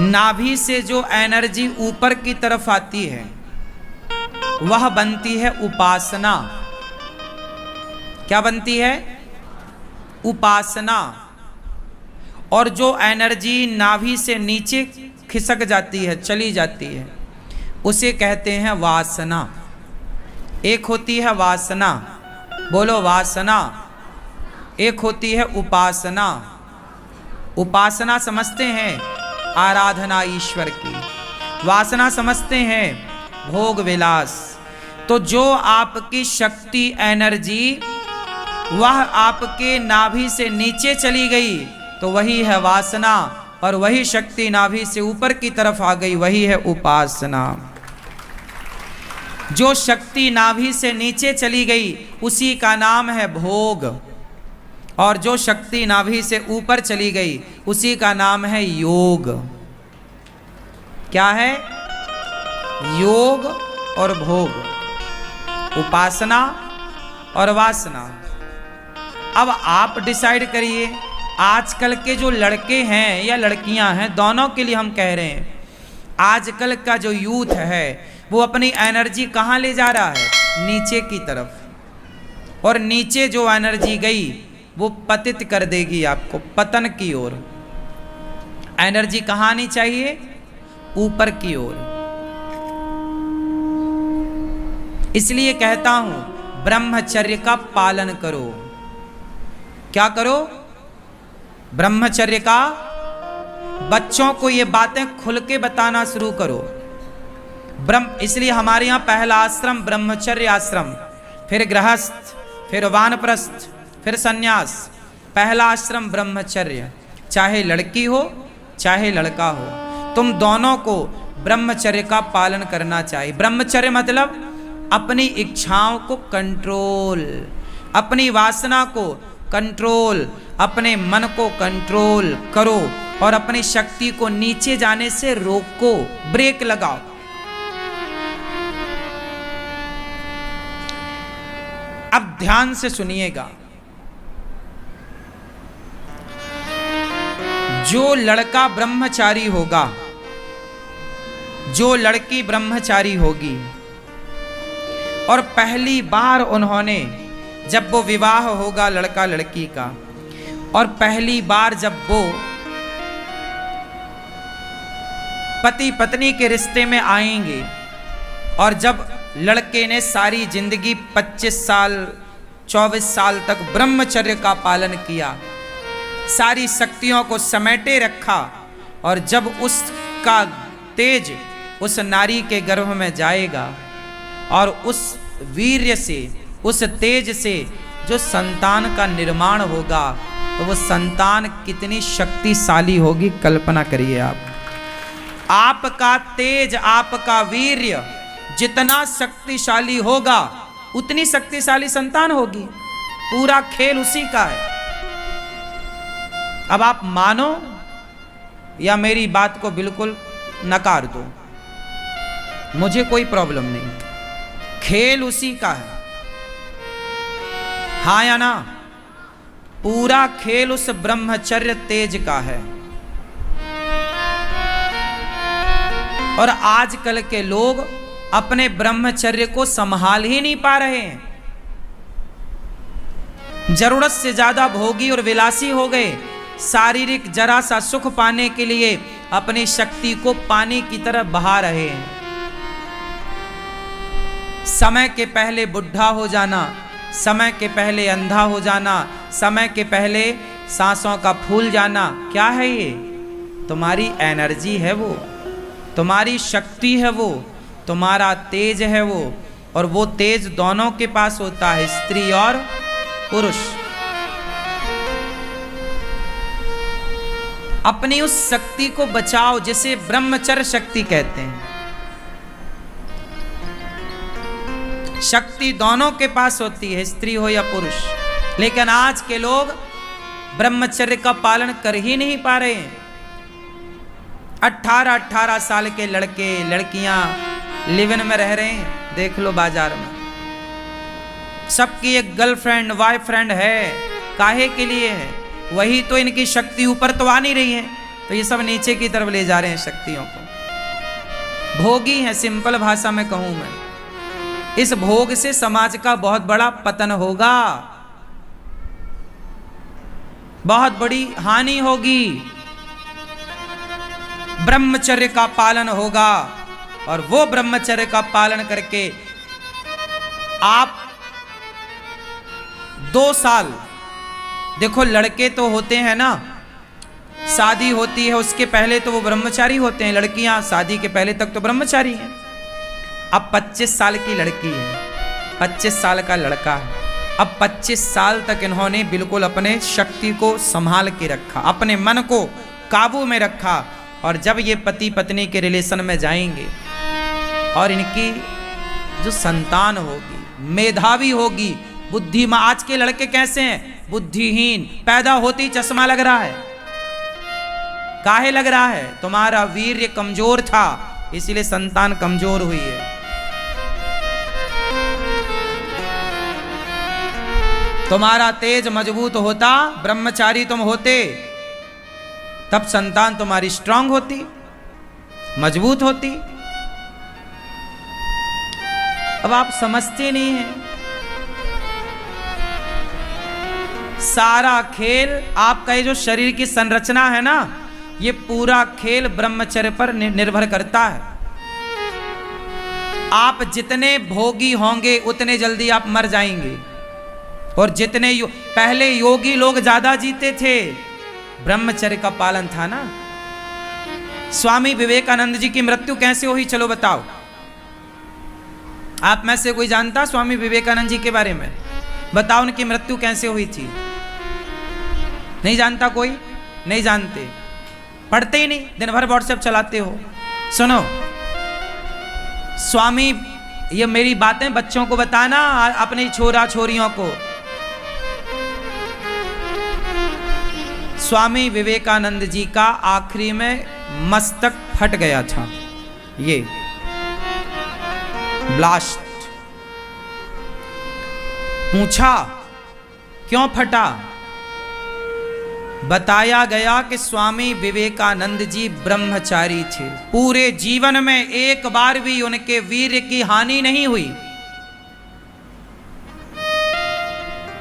नाभि से जो एनर्जी ऊपर की तरफ आती है वह बनती है उपासना। क्या बनती है? उपासना। और जो एनर्जी नाभि से नीचे खिसक जाती है, चली जाती है, उसे कहते हैं वासना। एक होती है वासना, बोलो वासना। एक होती है उपासना। उपासना समझते हैं आराधना ईश्वर की, वासना समझते हैं भोग विलास। तो जो आपकी शक्ति एनर्जी वह आपके नाभि से नीचे चली गई तो वही है वासना, और वही शक्ति नाभि से ऊपर की तरफ आ गई वही है उपासना। जो शक्ति नाभि से नीचे चली गई उसी का नाम है भोग, और जो शक्ति नाभि से ऊपर चली गई उसी का नाम है योग। क्या है? योग और भोग, उपासना और वासना। अब आप डिसाइड करिए, आजकल के जो लड़के हैं या लड़कियां हैं, दोनों के लिए हम कह रहे हैं, आजकल का जो यूथ है वो अपनी एनर्जी कहाँ ले जा रहा है? नीचे की तरफ। और नीचे जो एनर्जी गई वो पतित कर देगी आपको, पतन की ओर। एनर्जी कहाँ आनी चाहिए? ऊपर की ओर। इसलिए कहता हूं ब्रह्मचर्य का पालन करो। क्या करो? ब्रह्मचर्य का। बच्चों को ये बातें खुल के बताना शुरू करो। इसलिए हमारे यहाँ पहला आश्रम ब्रह्मचर्य आश्रम, फिर गृहस्थ, फिर वानप्रस्थ, फिर सन्यास। पहला आश्रम ब्रह्मचर्य। चाहे लड़की हो चाहे लड़का हो, तुम दोनों को ब्रह्मचर्य का पालन करना चाहिए। ब्रह्मचर्य मतलब अपनी इच्छाओं को कंट्रोल, अपनी वासना को कंट्रोल, अपने मन को कंट्रोल करो और अपनी शक्ति को नीचे जाने से रोको, ब्रेक लगाओ। अब ध्यान से सुनिएगा। जो लड़का ब्रह्मचारी होगा, जो लड़की ब्रह्मचारी होगी, और पहली बार उन्होंने, जब वो विवाह होगा लड़का लड़की का, और पहली बार जब वो पति पत्नी के रिश्ते में आएंगे, और जब लड़के ने सारी जिंदगी 25 साल 24 साल तक ब्रह्मचर्य का पालन किया, सारी शक्तियों को समेटे रखा, और जब उसका तेज उस नारी के गर्भ में जाएगा और उस वीर्य से, उस तेज से जो संतान का निर्माण होगा, तो वो संतान कितनी शक्तिशाली होगी, कल्पना करिए आप। आपका तेज, आपका वीर्य जितना शक्तिशाली होगा उतनी शक्तिशाली संतान होगी। पूरा खेल उसी का है। अब आप मानो या मेरी बात को बिल्कुल नकार दो, मुझे कोई प्रॉब्लम नहीं, खेल उसी का है। हाँ या ना? पूरा खेल उस ब्रह्मचर्य तेज का है। और आजकल के लोग अपने ब्रह्मचर्य को संभाल ही नहीं पा रहे हैं। जरूरत से ज्यादा भोगी और विलासी हो गए। शारीरिक जरा सा सुख पाने के लिए अपनी शक्ति को पानी की तरह बहा रहे हैं। समय के पहले बुढ़ा हो जाना, समय के पहले अंधा हो जाना, समय के पहले सांसों का फूल जाना, क्या है ये? तुम्हारी एनर्जी है वो, तुम्हारी शक्ति है वो, तुम्हारा तेज है वो। और वो तेज दोनों के पास होता है, स्त्री और पुरुष। अपनी उस शक्ति को बचाओ जिसे ब्रह्मचर्य शक्ति कहते हैं। शक्ति दोनों के पास होती है, स्त्री हो या पुरुष। लेकिन आज के लोग ब्रह्मचर्य का पालन कर ही नहीं पा रहे हैं। 18-18 साल के लड़के लड़कियां लिव इन में रह रहे हैं, देख लो बाजार में। सबकी एक गर्लफ्रेंड बॉयफ्रेंड है, काहे के लिए है? वही तो इनकी शक्ति ऊपर तो आ नहीं रही है, तो ये सब नीचे की तरफ ले जा रहे हैं शक्तियों को। भोगी हैं, सिंपल भाषा में कहूं मैं, इस भोग से समाज का बहुत बड़ा पतन होगा, बहुत बड़ी हानि होगी। ब्रह्मचर्य का पालन होगा, और वो ब्रह्मचर्य का पालन करके आप 2 साल, देखो लड़के तो होते हैं ना, शादी होती है उसके पहले तो वो ब्रह्मचारी होते हैं, लड़कियां शादी के पहले तक तो ब्रह्मचारी हैं। अब 25 साल की लड़की है, 25 साल का लड़का है, अब 25 साल तक इन्होंने बिल्कुल अपने शक्ति को संभाल के रखा, अपने मन को काबू में रखा, और जब ये पति पत्नी के रिलेशन में जाएंगे और इनकी जो संतान होगी मेधावी होगी, बुद्धिमान, आज के लड़के कैसे हैं, बुद्धिहीन, पैदा होती चश्मा लग रहा है, काहे लग रहा है, तुम्हारा वीर्य कमजोर था इसीलिए संतान कमजोर हुई है। तुम्हारा तेज मजबूत होता, ब्रह्मचारी तुम होते, तब संतान तुम्हारी स्ट्रांग होती, मजबूत होती। अब आप समझते नहीं हैं, सारा खेल आपका ये जो शरीर की संरचना है ना, ये पूरा खेल ब्रह्मचर्य पर निर्भर करता है। आप जितने भोगी होंगे उतने जल्दी आप मर जाएंगे, और जितने पहले योगी लोग ज्यादा जीते थे, ब्रह्मचर्य का पालन था ना। स्वामी विवेकानंद जी की मृत्यु कैसे हुई, चलो बताओ, आप में से कोई जानता स्वामी विवेकानंद जी के बारे में? बताओ उनकी मृत्यु कैसे हुई थी? नहीं जानता कोई? नहीं जानते, पढ़ते ही नहीं, दिन भर व्हाट्सएप चलाते हो। सुनो स्वामी, ये मेरी बातें बच्चों को बताना, अपने छोरा छोरियों को। स्वामी विवेकानंद जी का आखिरी में मस्तक फट गया था, ये ब्लास्ट। पूछा क्यों फटा? बताया गया कि स्वामी विवेकानंद जी ब्रह्मचारी थे, पूरे जीवन में एक बार भी उनके वीर्य की हानि नहीं हुई।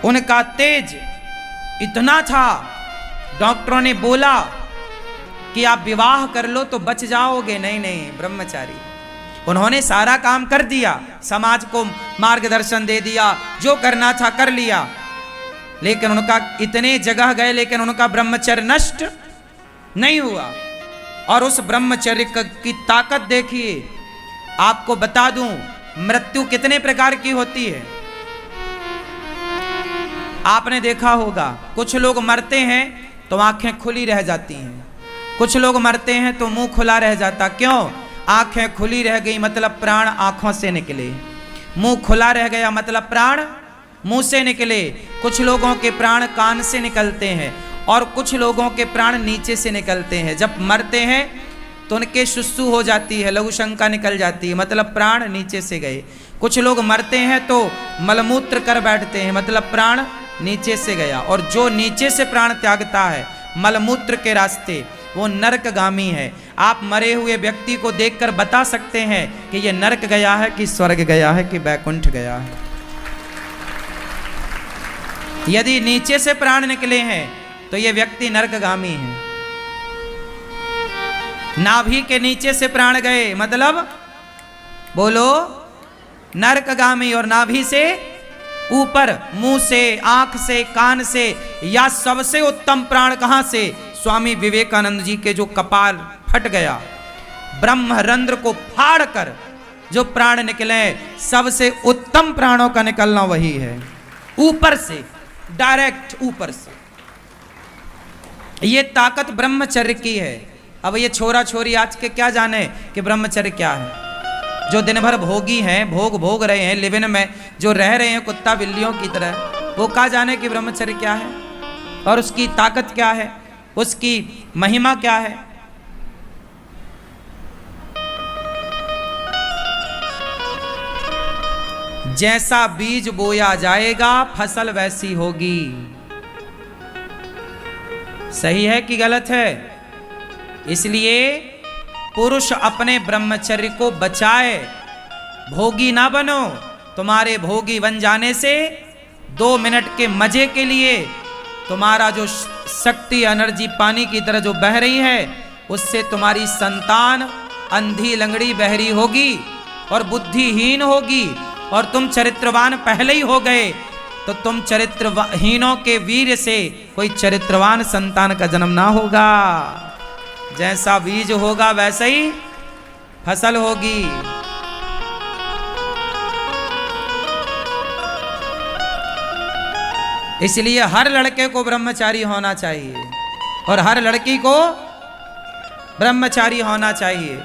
उनका तेज इतना था, डॉक्टरों ने बोला कि आप विवाह कर लो तो बच जाओगे, नहीं नहीं, ब्रह्मचारी। उन्होंने सारा काम कर दिया, समाज को मार्गदर्शन दे दिया, जो करना था कर लिया, लेकिन उनका इतने जगह गए, लेकिन उनका ब्रह्मचर्य नष्ट नहीं हुआ। और उस ब्रह्मचर्य की ताकत देखिए। आपको बता दूं, मृत्यु कितने प्रकार की होती है आपने देखा होगा। कुछ लोग मरते हैं तो आंखें खुली रह जाती हैं, कुछ लोग मरते हैं तो मुंह खुला रह जाता। क्यों? आंखें खुली रह गई मतलब प्राण आंखों से निकले, मुंह खुला रह गया मतलब प्राण मुंह से निकले। कुछ लोगों के प्राण कान से निकलते हैं और कुछ लोगों के प्राण नीचे से निकलते हैं। जब मरते हैं तो उनके सुसु हो जाती है, लघु शंका निकल जाती है, मतलब प्राण नीचे से गए। कुछ लोग मरते हैं तो मलमूत्र कर बैठते हैं, मतलब प्राण नीचे से गया। और जो नीचे से प्राण त्यागता है मलमूत्र के रास्ते, वो नरकगामी है। आप मरे हुए व्यक्ति को देखकर बता सकते हैं कि ये नरक गया है कि स्वर्ग गया है कि बैकुंठ गया है। यदि नीचे से प्राण निकले हैं तो ये व्यक्ति नरकगामी है। नाभि के नीचे से प्राण गए मतलब बोलो नरकगामी, और नाभि से ऊपर मुंह से, आंख से, कान से, या सबसे उत्तम प्राण कहां से? स्वामी विवेकानंद जी के जो कपाल फट गया, ब्रह्मरंध्र को फाड़ कर जो प्राण निकले, सबसे उत्तम प्राणों का निकलना वही है, ऊपर से, डायरेक्ट ऊपर से। ये ताकत ब्रह्मचर्य की है। अब ये छोरा छोरी आज के क्या जाने कि ब्रह्मचर्य क्या है। जो दिन भर भोगी हैं, भोग रहे हैं, लिविन में जो रह रहे हैं कुत्ता बिल्लियों की तरह, वो क्या जाने कि ब्रह्मचर्य क्या है और उसकी ताकत क्या है, उसकी महिमा क्या है। जैसा बीज बोया जाएगा फसल वैसी होगी। सही है कि गलत है? इसलिए पुरुष अपने ब्रह्मचर्य को बचाए, भोगी ना बनो। तुम्हारे भोगी बन जाने से 2 मिनट के मजे के लिए तुम्हारा जो शक्ति एनर्जी पानी की तरह जो बह रही है, उससे तुम्हारी संतान अंधी लंगड़ी बहरी होगी और बुद्धिहीन होगी, और तुम चरित्रवान पहले ही हो गए, तो तुम चरित्रहीनों के वीर से कोई चरित्रवान संतान का जन्म ना होगा। जैसा बीज होगा वैसे ही फसल होगी। इसलिए हर लड़के को ब्रह्मचारी होना चाहिए और हर लड़की को ब्रह्मचारी होना चाहिए।